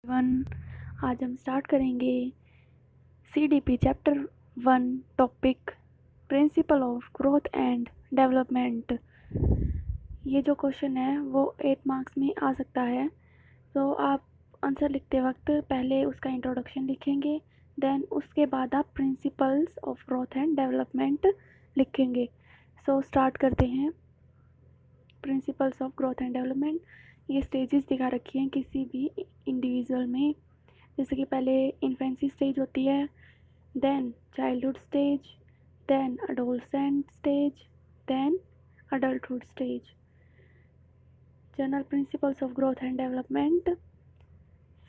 One आज हम start करेंगे CDP chapter 1 topic principle of growth and development. ये जो क्वेश्चन है वो 8 मार्क्स में आ सकता है, तो आप आंसर लिखते वक्त पहले उसका इंट्रोडक्शन लिखेंगे, देन उसके बाद आप principles of growth and development लिखेंगे। सो स्टार्ट करते हैं। Principles of growth and development, ये स्टेजेस दिखा रखी हैं किसी भी इंडिविजुअल में। जैसे कि पहले इन्फेंसी स्टेज होती है, then childhood stage, then adolescent stage, then adulthood stage. General principles of growth and development.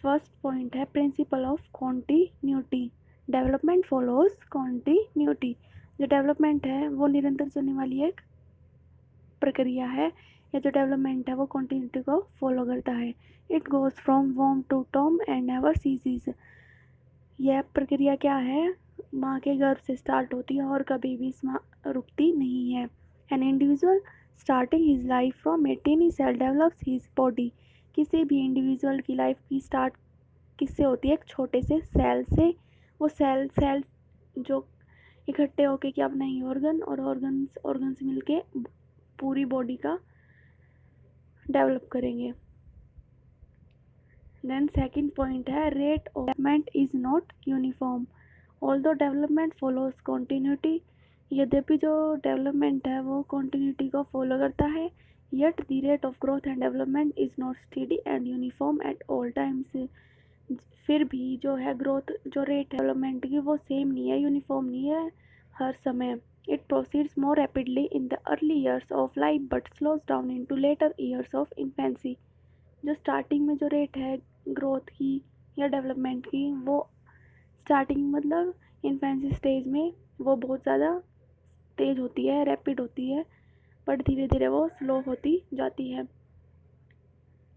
First point है principle of continuity. Development follows continuity. जो डेवलपमेंट है वो निरंतर चलने वाली एक प्रक्रिया है, या जो डेवलपमेंट है वो कॉन्टिन्यूटी को फॉलो करता है। It goes from womb to tomb and never ceases. यह प्रक्रिया क्या है? माँ के गर्भ से स्टार्ट होती है और कभी भी रुकती नहीं है। An individual starting his life from a tiny cell develops his body. किसी भी इंडिविजुअल की लाइफ की स्टार्ट किससे होती है? एक छोटे से सेल से। वो सेल जो इकट्ठे होके क्या बनाएंगे? ऑर्गन, और ऑर्गन्स मिलके पूरी बॉडी का डेवलप करेंगे। देन सेकंड पॉइंट है rate of development is not uniform although development follows continuity. यद्यपि जो डेवलपमेंट है वो कॉन्टिन्यूटी को फॉलो करता है, yet the rate of growth and development is not steady and uniform at all times. फिर भी जो है ग्रोथ, जो रेट है डेवलपमेंट की, वो सेम नहीं है, यूनिफॉर्म नहीं है हर समय। It proceeds more rapidly in the early years of life but slows down into later years of infancy. जो स्टार्टिंग में जो रेट है ग्रोथ की या डेवलपमेंट की, वो स्टार्टिंग मतलब इन्फेंसी स्टेज में वो बहुत ज़्यादा तेज़ होती है, रैपिड होती है, बट धीरे धीरे वो स्लो होती जाती है।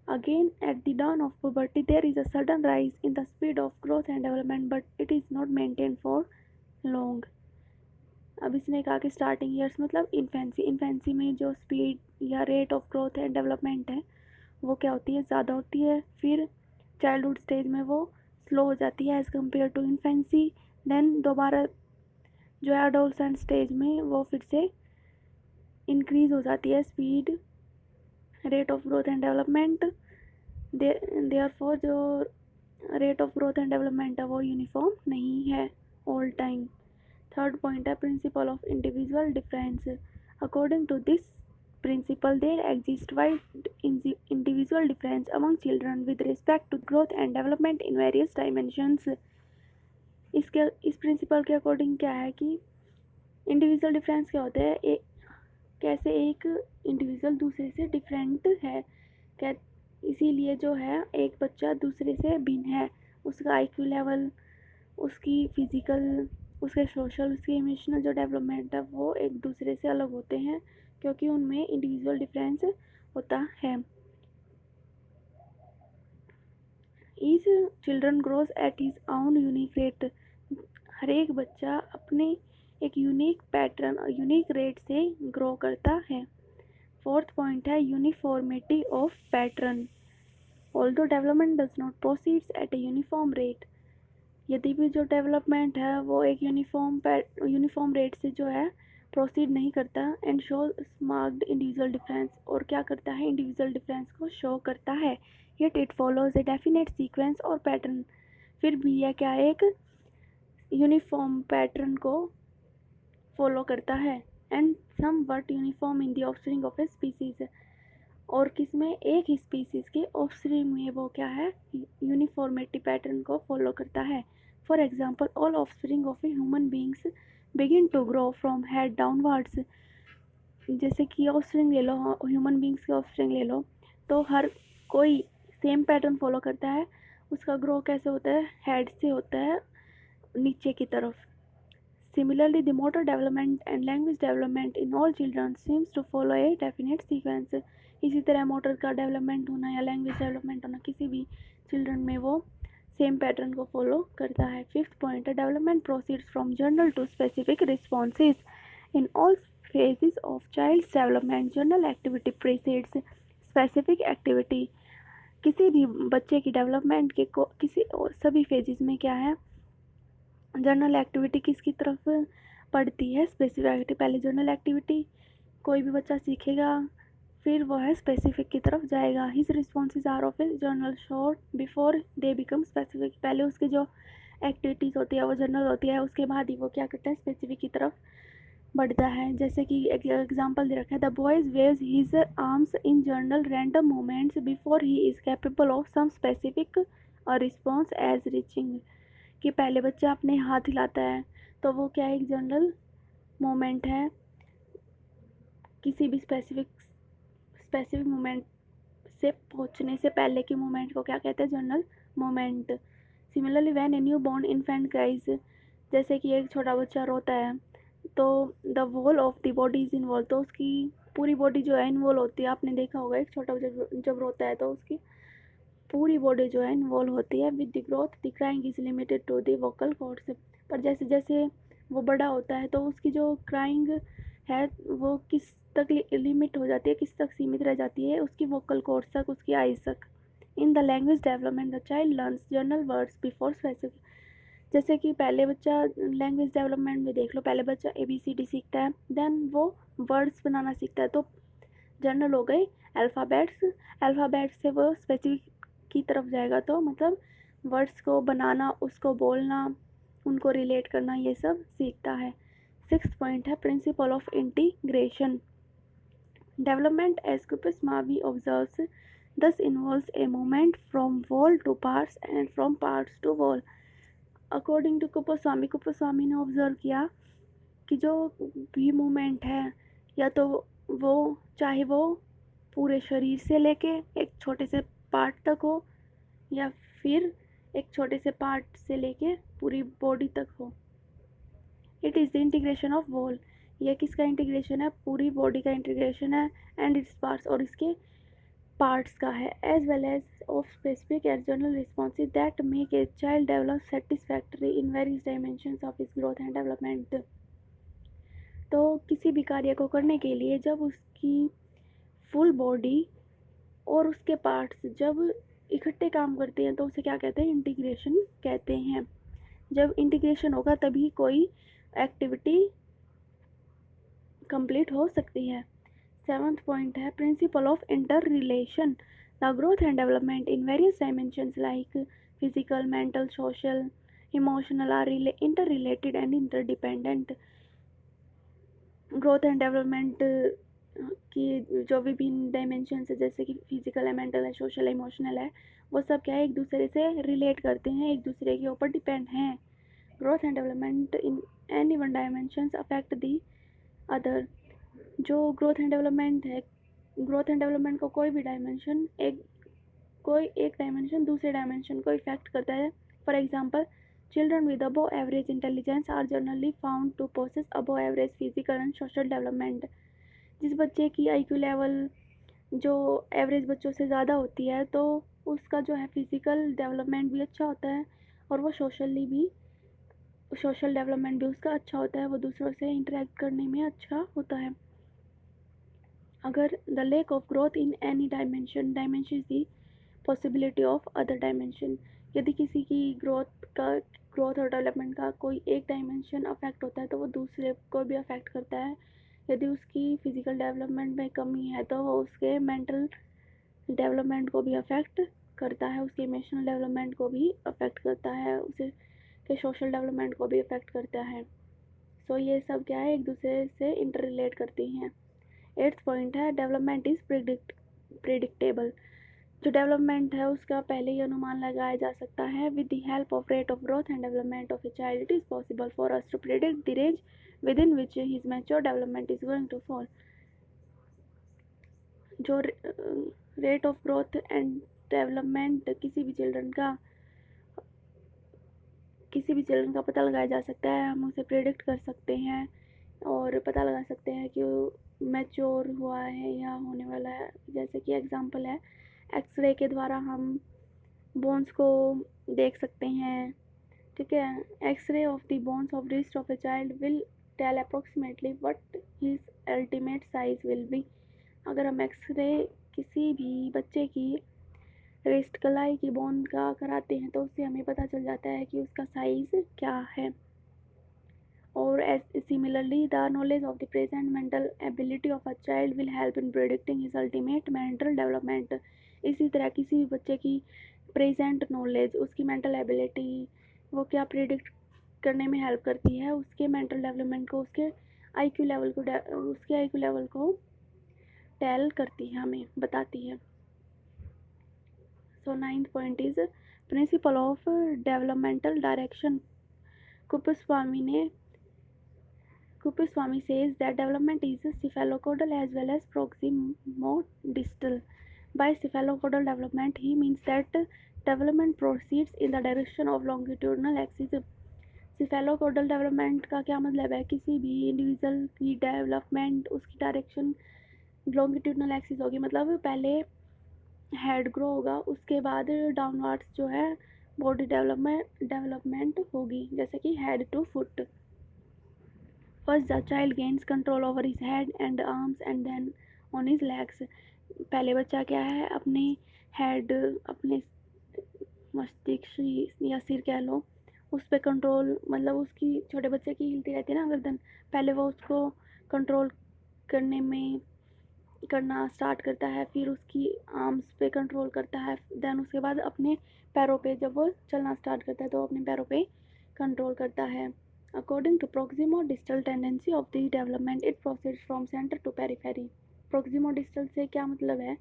Again, at the dawn of puberty, there is a sudden rise in the speed of growth and development, but it is not maintained for long. अब इसने कहा कि स्टार्टिंग ईयर्स मतलब इन्फेंसी में जो स्पीड या rate of growth and development है वो क्या होती है? ज़्यादा होती है। फिर चाइल्डहुड स्टेज में वो स्लो हो जाती है as compare to infancy. Then दोबारा जो है एडोलसेंट स्टेज में वो फिर से इंक्रीज़ हो जाती है speed, rate of growth and development. Therefore जो rate of growth and development है वो यूनिफॉर्म नहीं है ऑल टाइम। थर्ड पॉइंट है principle of individual difference. According to this principle, there exists wide individual difference among children with respect to growth and development in various dimensions. इस principal के according क्या है कि individual difference क्या होता है? कैसे एक इंडिविजुअल दूसरे से डिफरेंट है, क्या इसीलिए जो है एक बच्चा दूसरे से भिन्न है। उसका IQ लेवल, उसकी फिजिकल, उसके सोशल, उसकी इमोशनल जो डेवलपमेंट है वो एक दूसरे से अलग होते हैं, क्योंकि उनमें इंडिविजुअल डिफरेंस होता है। Each children grows at his own unique rate. हर एक बच्चा अपने एक यूनिक पैटर्न और यूनिक रेट से ग्रो करता है। फोर्थ पॉइंट है uniformity of pattern. Although development does not proceeds at a uniform rate. यदि भी जो डेवलपमेंट है वो एक यूनिफॉर्म रेट से जो है प्रोसीड नहीं करता, and show marked individual difference, और क्या करता है? इंडिविजुअल डिफरेंस को शो करता है। Yet it follows A definite sequence और पैटर्न। फिर भी यह क्या एक यूनिफॉर्म पैटर्न को फॉलो करता है। And somewhat uniform in the offspring of a species. और किसमें? एक ही स्पीसीज के ऑफस्प्रिंग में वो क्या है? यूनिफॉर्मिटी पैटर्न को फॉलो करता है। For example, all offspring of a human beings begin to grow from head downwards. जैसे कि ऑफस्प्रिंग ले लो, ह्यूमन बींग्स के ऑफस्प्रिंग ले लो, तो हर कोई सेम पैटर्न फॉलो करता है। उसका ग्रो कैसे होता है? हेड से होता है नीचे की तरफ। Similarly the motor development and language development in all children seems to follow a definite sequence. इसी तरह मोटर का डेवलपमेंट होना या लैंग्वेज डेवलपमेंट होना किसी भी चिल्ड्रन में वो सेम पैटर्न को फॉलो करता है। फिफ्थ पॉइंट है development proceeds from general to specific responses in all phases of child's development. General activity precedes specific activity. किसी भी बच्चे की डेवलपमेंट के किसी सभी फेजेस में क्या है, जनरल एक्टिविटी किसकी तरफ पढ़ती है, स्पेसिफिक एक्टिविटी। पहले जनरल एक्टिविटी कोई भी बच्चा सीखेगा, फिर वो है स्पेसिफिक की तरफ जाएगा। His responses are of a general sort before they become specific. पहले उसकी जो एक्टिविटीज़ होती है वो जनरल होती है, उसके बाद ही वो क्या करता है, स्पेसिफिक की तरफ बढ़ता है। जैसे कि एग्जांपल दे रखा है, the boys waves his arms in general random movements before he is capable of some specific response as reaching. कि पहले बच्चा अपने हाथ हिलाता है तो वो क्या है, एक जनरल मोमेंट है, किसी भी स्पेसिफिक मोमेंट से पहुंचने से पहले के मोमेंट को क्या कहते हैं, general moment. Similarly when a new born infant cries, जैसे कि एक छोटा बच्चा रोता है तो the whole of the body is involve, तो उसकी पूरी बॉडी जो है इन्वॉल्व होती है। आपने देखा होगा एक छोटा बच्चा जब रोता है तो उसकी पूरी बॉडी जो है इन्वॉल्व होती है। With the growth the crying is limited to the vocal cords, पर जैसे जैसे वो बड़ा होता है तो उसकी जो क्राइंग है वो किस तक लिमिट हो जाती है, किस तक सीमित रह जाती है, उसकी वोकल कॉर्ड्स तक, उसकी आइज तक। In the language development the child learns general words before specific. जैसे कि पहले बच्चा लैंग्वेज डेवलपमेंट में देख लो, पहले बच्चा ABCD सीखता है, देन वो वर्ड्स बनाना सीखता है, तो जनरल हो गए अल्फ़ाबेट्स। अल्फ़ाबेट्स से वो स्पेसिफिक की तरफ जाएगा, तो मतलब वर्ड्स को बनाना, उसको बोलना, उनको रिलेट करना, ये सब सीखता है। 6th पॉइंट है principle of integration. Development as Kuppuswamy observes thus involves a movement from whole to parts and from parts to whole। According to Kuppuswamy ने ऑब्जर्व किया कि जो भी मूवमेंट है, या तो वो चाहे वो पूरे शरीर से लेके एक छोटे से पार्ट तक हो, या फिर एक छोटे से पार्ट से लेके पूरी बॉडी तक हो। It is the integration of whole, यह किसका इंटीग्रेशन है, पूरी बॉडी का इंटीग्रेशन है, एंड इट्स पार्ट्स, और इसके पार्ट्स का है, as well as of specific and general responses that make a child develop satisfactory in various dimensions of his growth and development. तो किसी भी कार्य को करने के लिए जब उसकी फुल बॉडी और उसके पार्ट्स जब इकट्ठे काम करते हैं तो उसे क्या कहते हैं, इंटीग्रेशन कहते हैं। जब इंटीग्रेशन होगा तभी कोई एक्टिविटी कंप्लीट हो सकती है। 7th पॉइंट है principle of inter relation. The growth and development in various dimensions like physical, mental, social, emotional are inter related and interdependent. Growth and development की जो विभिन्न डायमेंशन है, जैसे कि फिजिकल है, मेंटल है, सोशल है, इमोशनल है, वो सब क्या है, एक दूसरे से रिलेट करते हैं, एक दूसरे के ऊपर डिपेंड हैं। Growth and development in any one dimension affect the other. जो ग्रोथ एंड डेवलपमेंट है, ग्रोथ एंड डेवलपमेंट को कोई भी डायमेंशन कोई एक डायमेंशन दूसरे डायमेंशन को इफेक्ट करता है। For example, children with above average intelligence are generally found to possess above average physical and social development. जिस बच्चे की IQ लेवल जो एवरेज बच्चों से ज़्यादा होती है तो उसका जो है फिजिकल डेवलपमेंट भी अच्छा होता है, और वो सोशल डेवलपमेंट भी उसका अच्छा होता है, वो दूसरों से इंटरेक्ट करने में अच्छा होता है। अगर the lake of growth in any dimension the possibility of other dimension. यदि किसी की ग्रोथ और डेवलपमेंट का कोई एक डायमेंशन अफेक्ट होता है तो वो दूसरे को भी अफेक्ट करता है। यदि उसकी फिजिकल डेवलपमेंट में कमी है तो वो उसके मेंटल डेवलपमेंट को भी अफेक्ट करता है, उसके इमोशनल डेवलपमेंट को भी अफेक्ट करता है, उसे के सोशल डेवलपमेंट को भी अफेक्ट करता है। सो ये सब क्या है, एक दूसरे से इंटर रिलेट करती हैं। 8th पॉइंट है डेवलपमेंट इज़ प्रिडिक्टेबल। जो डेवलपमेंट है उसका पहले ही अनुमान लगाया जा सकता है। With the help of rate of growth and development of a child it is possible for us to predict the range within which his mature development is going to fall. जो rate of growth and development किसी भी children का पता लगाया जा सकता है, हम उसे प्रेडिक्ट कर सकते हैं और पता लगा सकते हैं कि वो मैच्योर हुआ है या होने वाला है। जैसे कि एग्जांपल है, एक्सरे के द्वारा हम बोन्स को देख सकते हैं, ठीक है। X ray of the bones of wrist of a child will tell approximately what his ultimate size will be. अगर हम एक्सरे किसी भी बच्चे की रिस्ट कलाई की बोन का कराते हैं तो उससे हमें पता चल जाता है कि उसका साइज़ क्या है। और similarly the knowledge of the present mental ability of a child will help in predicting his ultimate mental development. इसी तरह किसी भी बच्चे की प्रेजेंट नॉलेज, उसकी मेंटल एबिलिटी, वो क्या प्रिडिक्ट करने में हेल्प करती है, उसके मेंटल डेवलपमेंट को, उसके आईक्यू लेवल को टेल करती है, हमें बताती है। सो 9th point is principle of developmental direction. Kuppuswamy says that development is cephalocaudal as well as proximodistal. By cephalocaudal development, he means that development proceeds in the direction of longitudinal axis. Cephalocaudal development का क्या मतलब है? किसी भी individual की development, उसकी direction longitudinal axis होगी, मतलब पहले हेड ग्रो होगा, उसके बाद डाउनवर्ड्स जो है बॉडी डेवलपमेंट होगी, जैसे कि head to foot. First, the child gains control over his head and arms and then on his legs. पहले बच्चा क्या है, अपने हेड, अपने मस्तिष्क या सिर कह लो, उस पर कंट्रोल, मतलब उसकी छोटे बच्चे की हिलती रहती है ना गर्दन, पहले वो उसको कंट्रोल करना स्टार्ट करता है, फिर उसकी आर्म्स पे कंट्रोल करता है, देन उसके बाद अपने पैरों पे, जब वो चलना स्टार्ट करता है तो अपने पैरों पे कंट्रोल करता है। According to proximodistal tendency of the development, it proceeds from center to periphery. Proximodistal से क्या मतलब है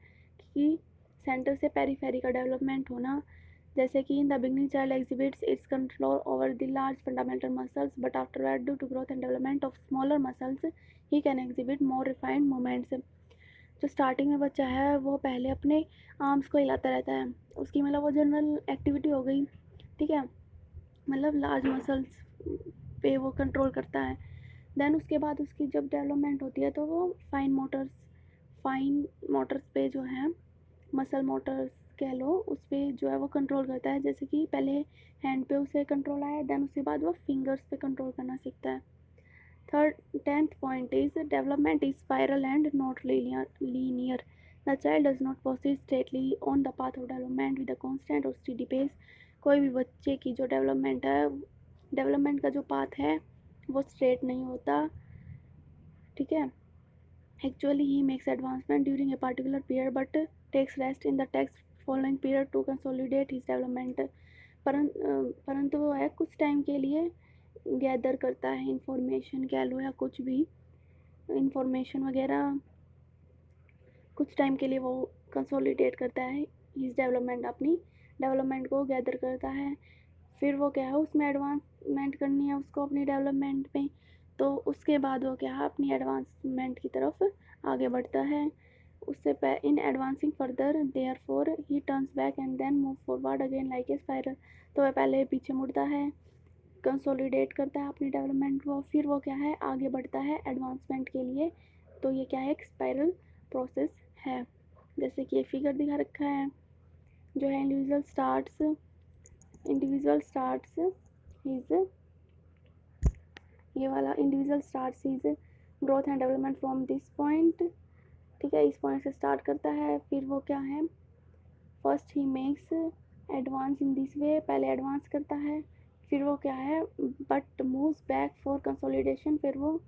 कि सेंटर से पेरीफेरी का डेवलपमेंट होना, जैसे कि in the beginning child exhibits its control over the large fundamental muscles, but afterward due to growth and development of smaller muscles he can exhibit more refined movements. जो starting में बच्चा है वो पहले अपने आर्म्स को हिलाता रहता है, उसकी मतलब वो जनरल एक्टिविटी हो गई, ठीक है, मतलब लार्ज मसल्स पे वो कंट्रोल करता है। देन उसके बाद उसकी जब डेवलपमेंट होती है तो वो फाइन मोटर्स पे जो है, मसल मोटर्स कह लो, उस पर जो है वो कंट्रोल करता है, जैसे कि पहले हैंड पे उसे कंट्रोल आया, देन उसके बाद वो फिंगर्स पे कंट्रोल करना सीखता है। 10th point is development is spiral and not linear. The child does not proceed straightly on the path of development with a constant or steady pace. कोई भी बच्चे की जो डेवलपमेंट का जो पाथ है वो स्ट्रेट नहीं होता, ठीक है। Actually, he makes advancement during a particular period but takes rest in the next following period to consolidate his development. परंतु वो है कुछ टाइम के लिए गैदर करता है इंफॉर्मेशन कह लो, या कुछ भी इंफॉर्मेशन वगैरह, कुछ टाइम के लिए वो कंसोलिडेट करता है इस डेवलपमेंट, अपनी डेवलपमेंट को गैदर करता है, फिर वो क्या है उसमें एडवांसमेंट करनी है उसको अपनी डेवलपमेंट में, तो उसके बाद वो क्या है अपनी एडवांसमेंट की तरफ आगे बढ़ता है। उससे in advancing further therefore he turns back and then move forward again like a spiral. तो वह पहले पीछे मुड़ता है, कंसोलिडेट करता है अपनी डेवलपमेंट को, फिर वो क्या है आगे बढ़ता है एडवांसमेंट के लिए। तो ये क्या है, एक स्पाइरल प्रोसेस है, जैसे कि ये फिगर दिखा रखा है, जो है इंडिविजुअल स्टार्ट्स इज, ये वाला individual starts is growth and development from this point, ठीक है, इस पॉइंट से स्टार्ट करता है, फिर वो क्या है first he makes advance in this way, पहले एडवांस करता है, फिर वो क्या है but moves back for consolidation, फिर वो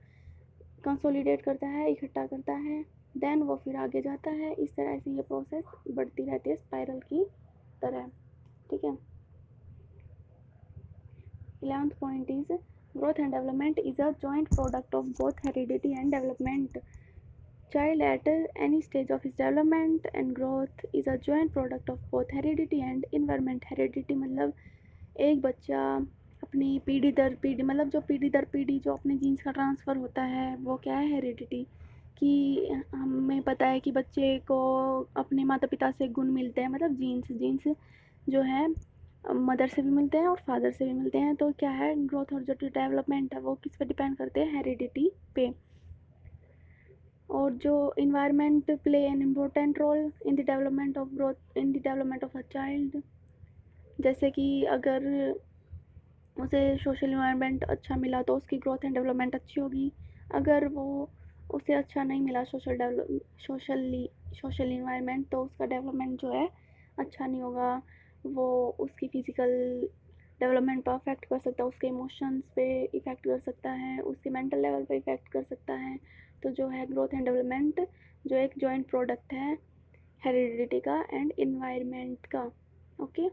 कंसोलिडेट करता है, इकट्ठा करता है, देन वो फिर आगे जाता है। इस तरह से ये प्रोसेस बढ़ती रहती है स्पाइरल की तरह, ठीक है। 11th point is growth and development is a joint product of both heredity and development. Child at any stage of his development and growth is a joint product of both heredity and environment. Heredity मतलब एक बच्चा अपनी पीढ़ी दर पीढ़ी, मतलब जो पीढ़ी दर पीढ़ी जो अपने जीन्स का ट्रांसफ़र होता है वो क्या है हेरिडिटी, कि हमें पता है कि बच्चे को अपने माता पिता से गुण मिलते हैं, मतलब जीन्स जो है मदर से भी मिलते हैं और फादर से भी मिलते हैं। तो क्या है ग्रोथ और जो डेवलपमेंट है वो किस पे डिपेंड करते हैं, हेरिडिटी पे। और जो environment play an important role in the development of growth in the development of a child, जैसे कि अगर उसे सोशल इन्वायरमेंट अच्छा मिला तो उसकी ग्रोथ एंड डेवलपमेंट अच्छी होगी, अगर वो उसे अच्छा नहीं मिला सोशल इन्वायरमेंट तो उसका डेवलपमेंट जो है अच्छा नहीं होगा, वो उसकी फ़िज़िकल डेवलपमेंट पर अफेक्ट कर सकता है, उसके इमोशंस पे इफ़ेक्ट कर सकता है, उसके मेंटल लेवल पे इफ़ेक्ट कर सकता है। तो जो है ग्रोथ एंड डेवलपमेंट जो एक जॉइंट प्रोडक्ट है हेरिडिटी का एंड इन्वायरमेंट का। Okay,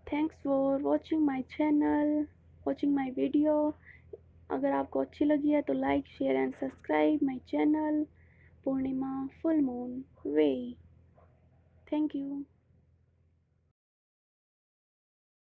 thanks for watching my channel, watching my video. अगर आपको अच्छी लगी है तो like share and subscribe my channel Purnima full moon way. Thank you.